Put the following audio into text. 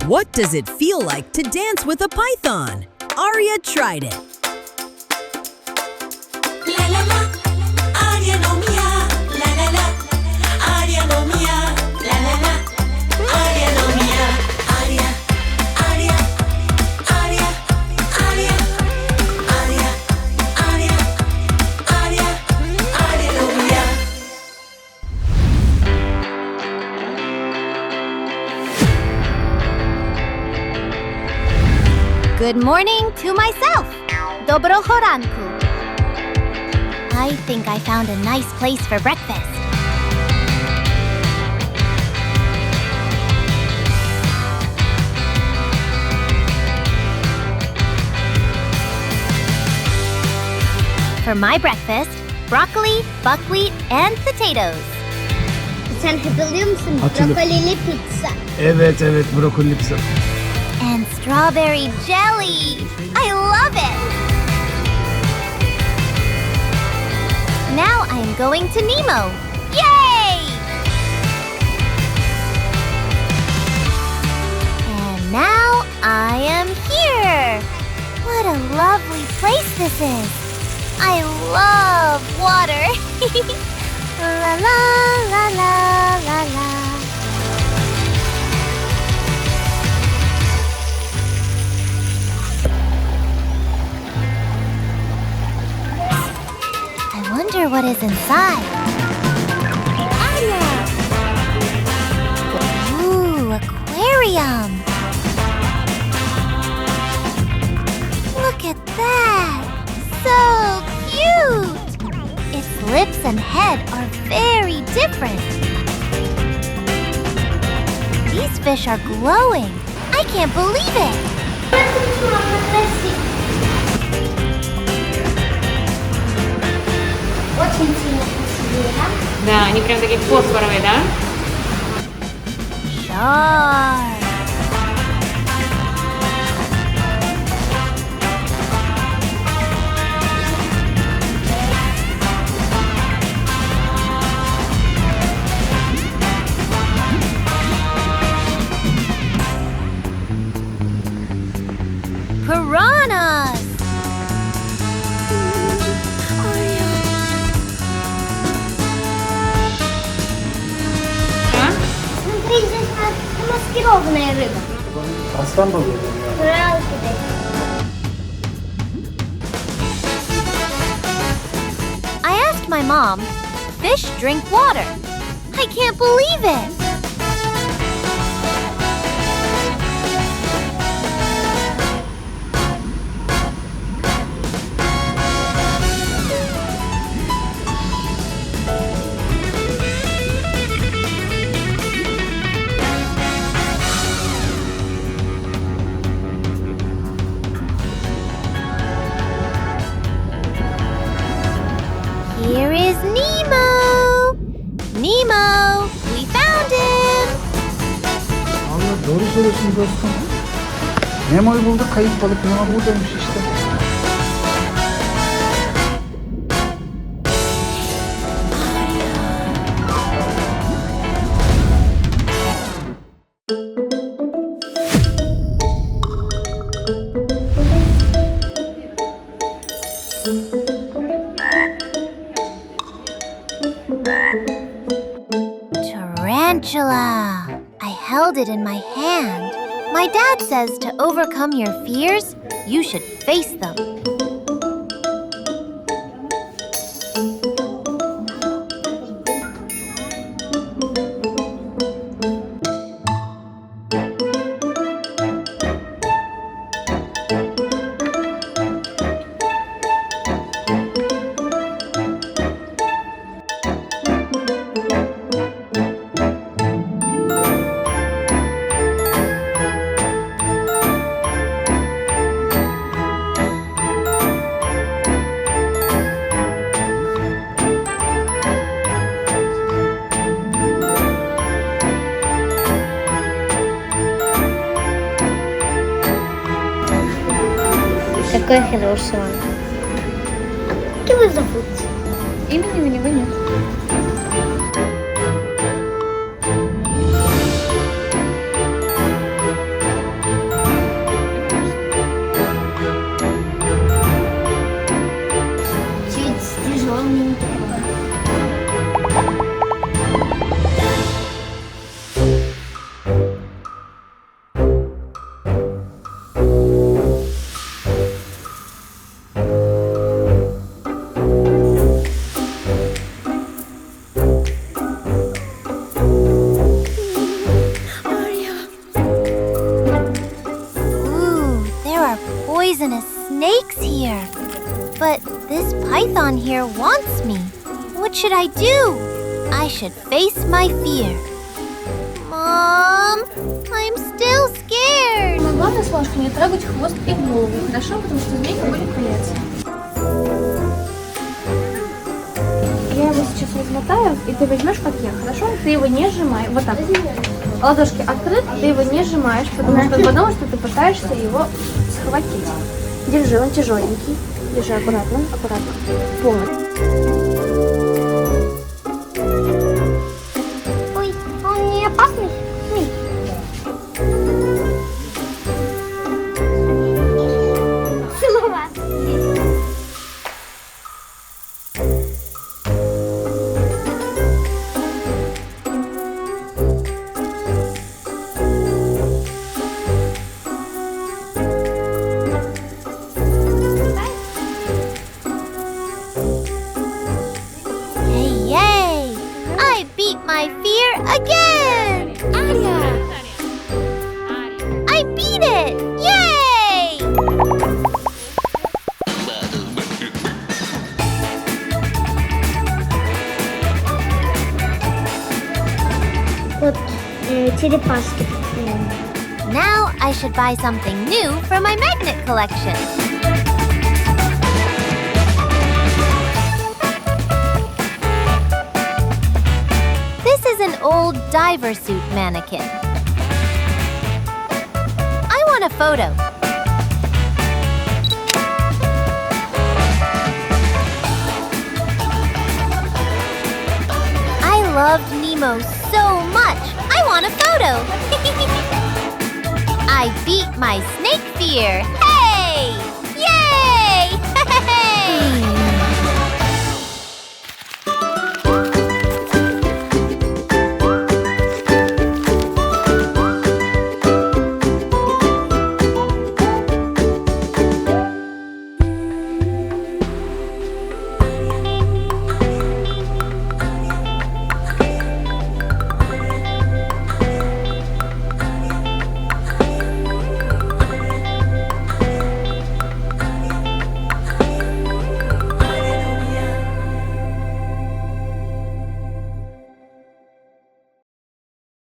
What does it feel like to dance with a python? Arya tried it. La la la, Aryanomia. La la la, Aryanomia. La la la, Aryanomia. Arya, Arya, Arya, Arya, Arya, Arya, Arya, Aryanomia. Good morning to myself. Dobroho ranku. I think I found a nice place for breakfast. For my breakfast, broccoli, buckwheat, and potatoes. Sen hatırlıyor musun? Hatırlıyorum. Brokolili pizza. Evet, brokoli pizza. And strawberry jelly. I love it. Now I am going to Nemo. Yay! And now I am here. What a lovely place this is. I love water. La la la la la la. I wonder what is inside. Arya! Ooh, aquarium. Look at that. So cute. Its lips and head are very different. These fish are glowing. I can't believe it. Очень сильно красивее. Да, они прям такие фосфоровые, да? Shark. Piranhas. Смотри, здесь маскированная рыба. Aslan balığı ya. Правда. I asked my mom, fish drink water. I can't believe it. Here is Nemo! Nemo! We found him! Allah doğru söylüyorsun dostum. Nemo'yu bulduk, kayıp balık Nemo buradaymış işte. Tarantula! I held it in my hand. My dad says to overcome your fears, you should face them. Какой хороший он. Как его зовут? Имени у него нет. poisonous snakes here. But this python here wants me. What should I do? I should face my fear. Mom, I'm still scared. Но главное, Солнышко, не трогать хвост и голову, хорошо? Потому что змейка будет бояться. Я его сейчас размотаю, и ты возьмешь как я, хорошо? Ты его не сжимай, вот так. Ладошки открыты, ты его не сжимаешь, потому что подумал, что ты пытаешься его схватить. Держи, он тяжеленький. Держи аккуратно, аккуратно. Полностью. Ой, он не опасный? Снова. Yay! I beat my fear again! Arya! I beat it! Yay! Вот черепашки. Now I should buy something new for my magnet collection. This is an old diver suit mannequin. I want a photo. I loved Nemo so much. I want a photo. I beat my snake fear.